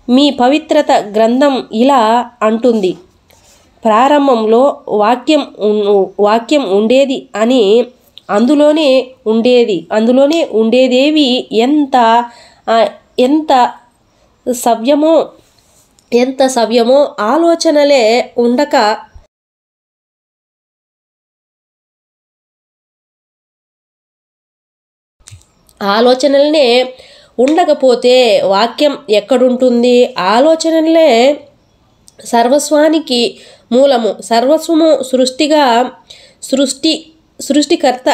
[SPEAKER 1] మీ పవిత్రత గ్రంథం ఇలా అంటుంది. ప్రారంభంలో వాక్యం ఉండేది అని అందులోనే ఉండేదేవి ఎంత సవ్యమో ఆలోచనలే ఉండకపోతే వాక్యం ఎక్కడుంటుంది? ఆలోచనలే సర్వస్వానికి మూలము. సర్వస్వము సృష్టికర్త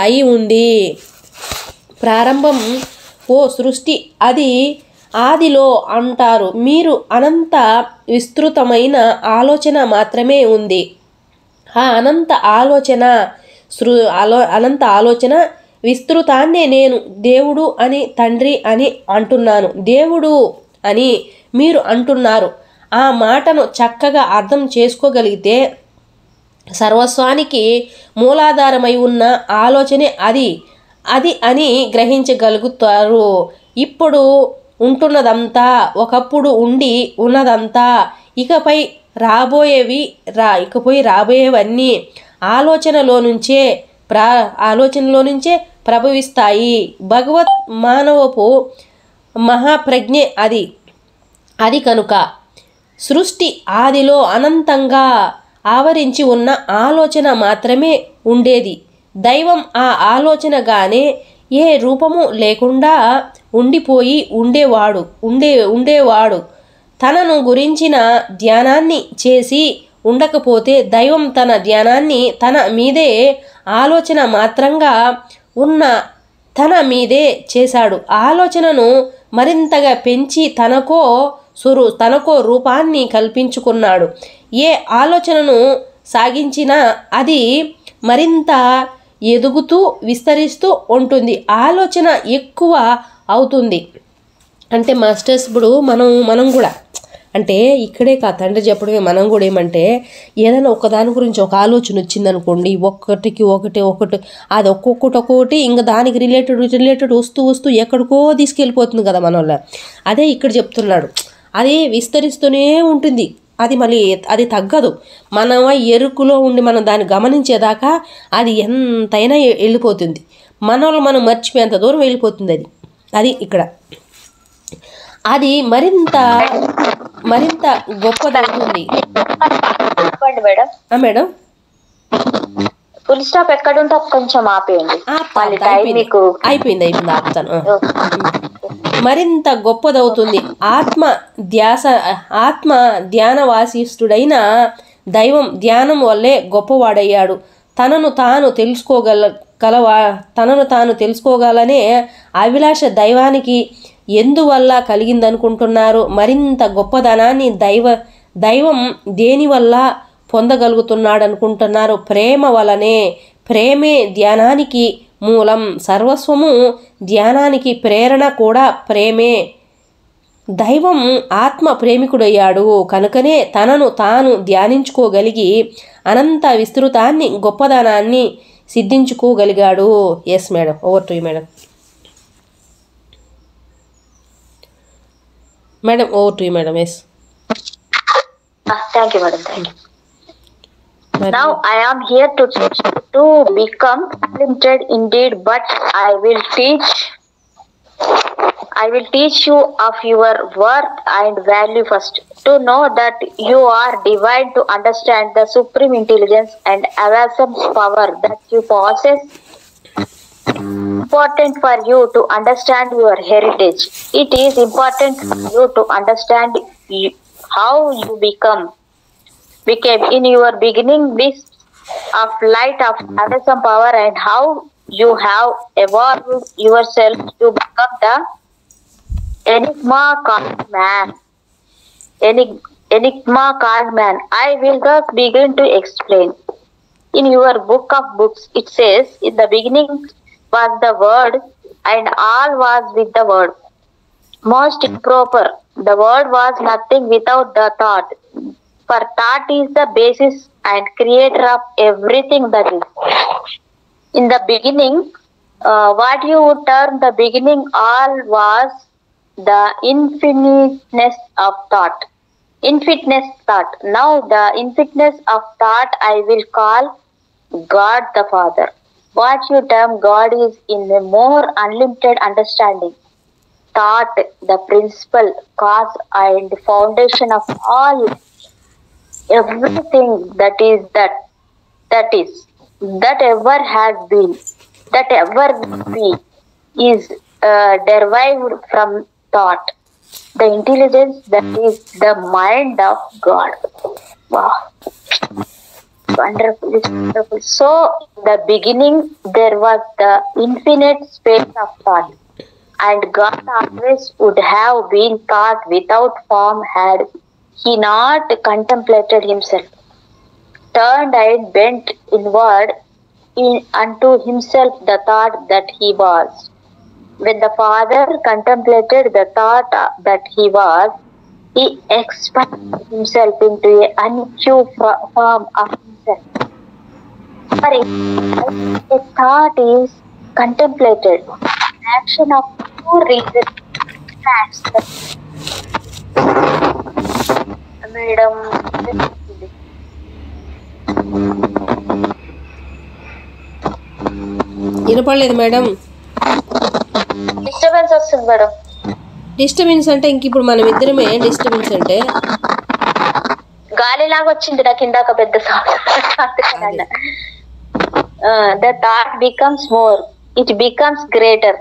[SPEAKER 1] అయి ఉంది. ప్రారంభం ఓ సృష్టి అది ఆదిలో అంటారు. మీరు అనంత విస్తృతమైన ఆలోచన మాత్రమే ఉంది. ఆ అనంత ఆలోచన విస్తృతాన్నే నేను దేవుడు అని, తండ్రి అని అంటున్నాను. దేవుడు అని మీరు అంటున్నారు. ఆ మాటను చక్కగా అర్థం చేసుకోగలిగితే సర్వస్వానికి మూలాధారమై ఉన్న ఆలోచనే అది అని గ్రహించగలుగుతారు. ఇప్పుడు ఉంటున్నదంతా, ఒకప్పుడు ఉండి ఉన్నదంతా, ఇకపై రాబోయేవన్నీ ఆలోచనలో నుంచే ప్రభవిస్తాయి. భగవత్ మానవపు మహాప్రజ్ఞే అది కనుక సృష్టి ఆదిలో అనంతంగా ఆవరించి ఉన్న ఆలోచన మాత్రమే ఉండేది. దైవం ఆ ఆలోచనగానే ఏ రూపము లేకుండా ఉండిపోయి ఉండేవాడు. తనను గురించిన ధ్యానాన్ని చేసి ఉండకపోతే దైవం తన ధ్యానాన్ని తన మీదే ఆలోచన మాత్రంగా ఉన్న తన మీదే చేశాడు. ఆలోచనను మరింతగా పెంచి తనకో తనకో రూపాన్ని కల్పించుకున్నాడు. ఏ ఆలోచనను సాగించినా అది మరింత ఎదుగుతూ విస్తరిస్తూ ఉంటుంది, ఆలోచన ఎక్కువ అవుతుంది. అంటే మాస్టర్స్ ఇప్పుడు మనం కూడా అంటే ఇక్కడే కాదు తండ్రి చెప్పడమే, మనం కూడా ఏమంటే ఏదైనా ఒకదాని గురించి ఒక ఆలోచన వచ్చిందనుకోండి, ఒకటి అది ఒక్కొక్కటి ఇంకా దానికి రిలేటెడ్ వస్తూ ఎక్కడికో తీసుకెళ్ళిపోతుంది కదా మన వల్ల. అదే ఇక్కడ చెప్తున్నాడు, అది విస్తరిస్తూనే ఉంటుంది, అది మళ్ళీ అది తగ్గదు. మన ఎరుకులో ఉండి మనం దాన్ని గమనించేదాకా అది ఎంతైనా వెళ్ళిపోతుంది, మనం మర్చిపోయేంత దూరం వెళ్ళిపోతుంది. అది ఇక్కడ అది మరింత గొప్పదవుతుంది. మేడం
[SPEAKER 2] ఫుల్ స్టాప్ ఎక్కడ ఉంటే కొంచెం ఆపేయండి.
[SPEAKER 1] అయిపోయింది ఆపుతాను. మరింత గొప్పదవుతుంది. ఆత్మ ధ్యానవాసిష్ఠుడైన దైవం ధ్యానం వల్లే గొప్పవాడయ్యాడు. తనను తాను తెలుసుకోగలనే అభిలాష దైవానికి ఎందువల్ల కలిగిందనుకుంటున్నారు? మరింత గొప్పదనాన్ని దైవం దేనివల్ల పొందగలుగుతున్నాడు అనుకుంటున్నారు? ప్రేమ వలనే. ప్రేమే ధ్యానానికి మూలం, సర్వస్వము ధ్యానానికి ప్రేరణ కూడా ప్రేమే. దైవం ఆత్మ ప్రేమికుడయ్యాడు కనుకనే తనను తాను ధ్యానించుకోగలిగి అనంత విస్తృతాన్ని గొప్పదనాన్ని సిద్ధించుకోగలిగాడు. Yes madam, over to you madam. Madam, over to you, madam. Yes.
[SPEAKER 2] Thank you, madam. Thank you. Madam. Now I am here to become limited indeed, but I will teach you of your worth and value first. To know that you are divine, to understand the supreme intelligence and awesome power that you possess. Important for you to understand your heritage. It is important for you to understand how you became in your beginning this of light of awesome power, and how you have evolved yourself to become the enigma called man. I will thus begin to explain. In your book of books it says, in the beginning was the word, and all was with the word. Most improper. The word was nothing without the thought. For thought is the basis and creator of everything that is. In the beginning, what you would term the beginning, all was the infiniteness of thought. Now the infiniteness of thought I will call God the Father. What you term God is in a more unlimited understanding. Thought, the principle, cause and foundation of all, everything that ever has been, that ever will be, is derived from thought. The intelligence that is the mind of God. Wow. Wonderful, it's wonderful. So, in the beginning, there was the infinite space of thought, and God always would have been thought without form had he not contemplated himself, turned and bent inward unto himself the thought that he was. When the Father contemplated the thought that he was, he expanded himself into an untrue form of himself. For a thought is contemplated, action of pure reason stands. Madam,
[SPEAKER 1] వినపడలేదు madam.
[SPEAKER 2] Disturbance వస్తుంది మేడం.
[SPEAKER 1] Disturbance అంటే ఇంక ఇప్పుడు మనం ఇద్దరమే disturbance అంటే
[SPEAKER 2] గాలిలాగా వచ్చింది నాకు ఇందాక పెద్ద sound. The thought becomes more, it becomes greater.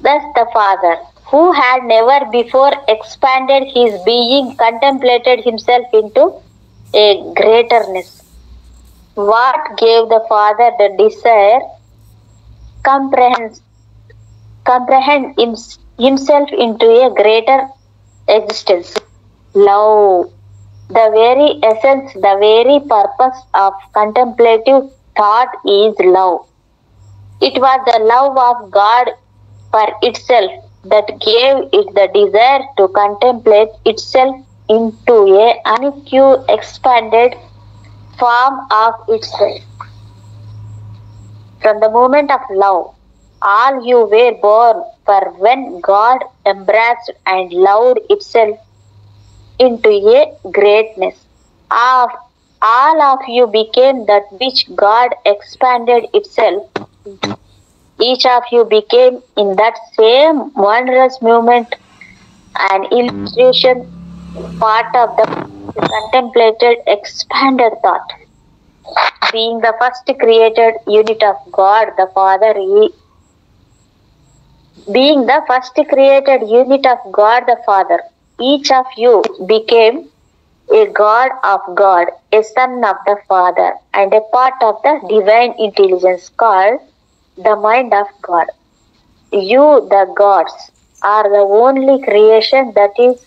[SPEAKER 2] Thus the Father, who had never before expanded his being, contemplated himself into a greaterness. What gave the Father the desire? Comprehend himself into a greater existence. love. The very essence, the very purpose of contemplative thought is love. It was the love of God for itself that gave it the desire to contemplate itself into a unique, expanded form of itself. From the moment of love, all you were born for when God embraced and loved itself into a greatness. All of you became that which God expanded itself. Each of you became in that same wondrous movement an illustration, part of the contemplated expanded thought. Being the first created unit of God the Father, being the first created unit of God the Father, each of you became a God of God, a son of the Father, and a part of the divine intelligence called the mind of God. You, the gods, are the only creation that is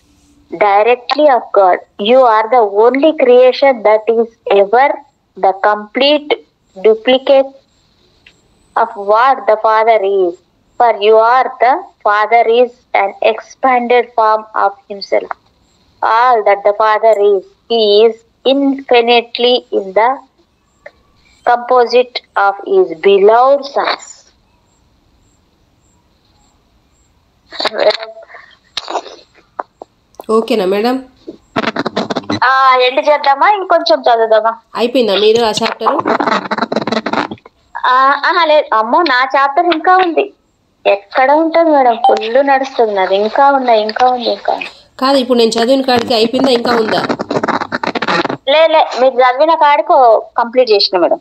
[SPEAKER 2] directly of God. You are the only creation that is ever the complete duplicate of what the Father is. For you are the Father is an expanded form of Himself. All that the Father is, He is infinitely in the composite of His beloved sons.
[SPEAKER 1] ఓకేనా madam?
[SPEAKER 2] End చేద్దామా, ఇంకొంచెం చదువుదామా?
[SPEAKER 1] అయిపోయిందా మీరు ఆ chapter?
[SPEAKER 2] లేదు అమ్మో, నా chapter ఇంకా ఉంది. ఎక్కడ ఉంటుంది మేడం, ఫుల్ నడుస్తుంది అది. ఇంకా ఉన్నాయి, ఇంకా ఉంది, ఇంకా
[SPEAKER 1] కాదు. ఇప్పుడు నేను చదివిన కాడికి అయిపోయిందా, ఇంకా ఉందా?
[SPEAKER 2] లే మీరు చదివిన కాడికి కంప్లీట్ చేసిన మేడం.